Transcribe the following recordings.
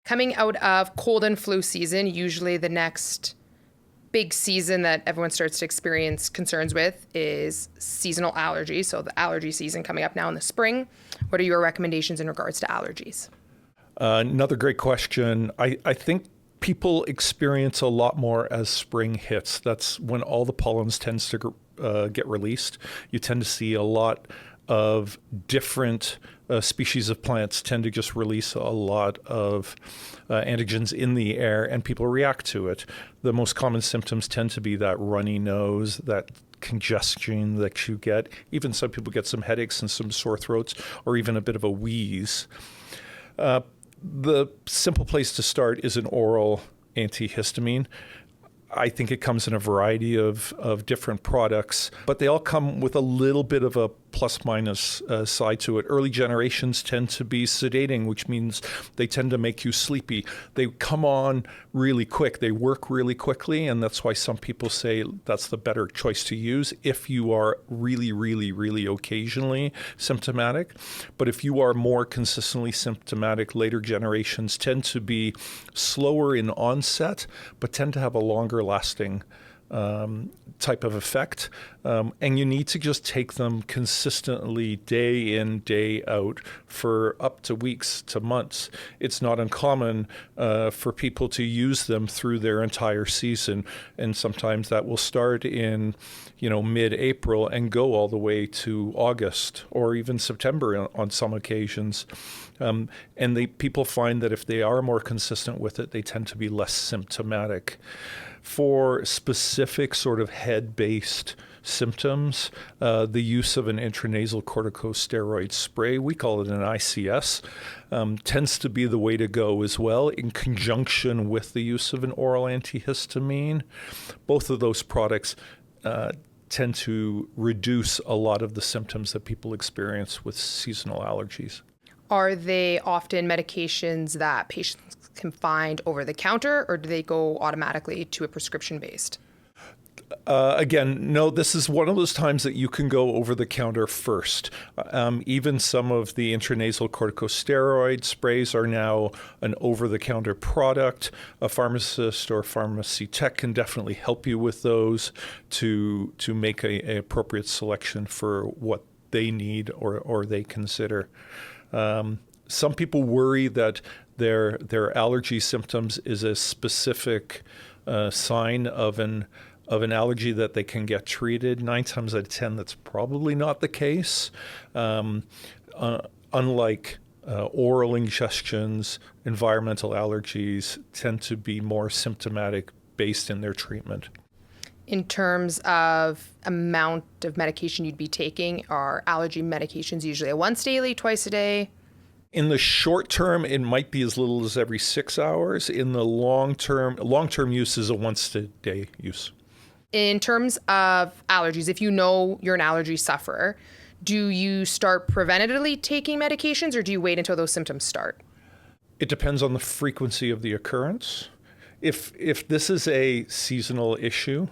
Coming out of cold and flu season, usually the next big season that everyone starts to experience concerns with is seasonal allergies. So the allergy season coming up now in the spring. What are your recommendations in regards to allergies? Another great question. I think people experience a lot more as spring hits. That's when all the pollens tends to get released. You tend to see a lot of different species of plants tend to just release a lot of antigens in the air, and people react to it. The most common symptoms tend to be that runny nose, that congestion that you get. Even some people get some headaches and some sore throats, or even a bit of a wheeze. The simple place to start is an oral antihistamine. I think it comes in a variety of different products, but they all come with a little bit of a plus minus side to it. Early generations tend to be sedating, which means they tend to make you sleepy. They come on really quick. They work really quickly, and that's why some people say that's the better choice to use if you are really, really, really occasionally symptomatic. But if you are more consistently symptomatic, later generations tend to be slower in onset, but tend to have a longer lasting type of effect. And you need to just take them consistently day in, day out for up to weeks to months. It's not uncommon for people to use them through their entire season. And sometimes that will start in, mid-April and go all the way to August or even September on some occasions. And people find that if they are more consistent with it, they tend to be less symptomatic. For specific sort of head-based symptoms, the use of an intranasal corticosteroid spray, we call it an ICS, tends to be the way to go as well, in conjunction with the use of an oral antihistamine. Both of those products tend to reduce a lot of the symptoms that people experience with seasonal allergies. Are they often medications that patients can find over the counter, or do they go automatically to a prescription-based? Again, no, this is one of those times that you can go over the counter first. Even some of the intranasal corticosteroid sprays are now an over-the-counter product. A pharmacist or pharmacy tech can definitely help you with those to make a appropriate selection for what they need or they consider. Some people worry that their allergy symptoms is a specific sign of an allergy that they can get treated. 9 times out of 10, that's probably not the case. Unlike oral ingestions, environmental allergies tend to be more symptomatic based in their treatment. In terms of amount of medication you'd be taking, are allergy medications usually a once daily, twice a day? In the short term, it might be as little as every 6 hours. In the long-term use is a once-a-day use. In terms of allergies, if you know you're an allergy sufferer, do you start preventatively taking medications, or do you wait until those symptoms start? It depends on the frequency of the occurrence. If this is a seasonal issue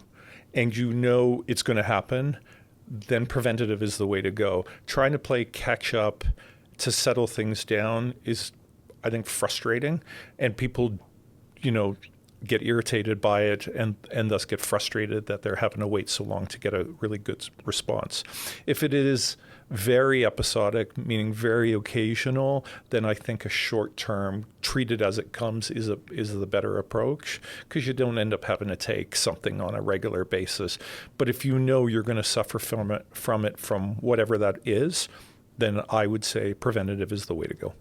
and you know it's going to happen, then preventative is the way to go. Trying to play catch up to settle things down is, I think, frustrating, and people, get irritated by it and thus get frustrated that they're having to wait so long to get a really good response. If it is very episodic, meaning very occasional, then I think a short-term, treat it as it comes is the better approach, because you don't end up having to take something on a regular basis. But if you know you're going to suffer from whatever that is, then I would say preventative is the way to go.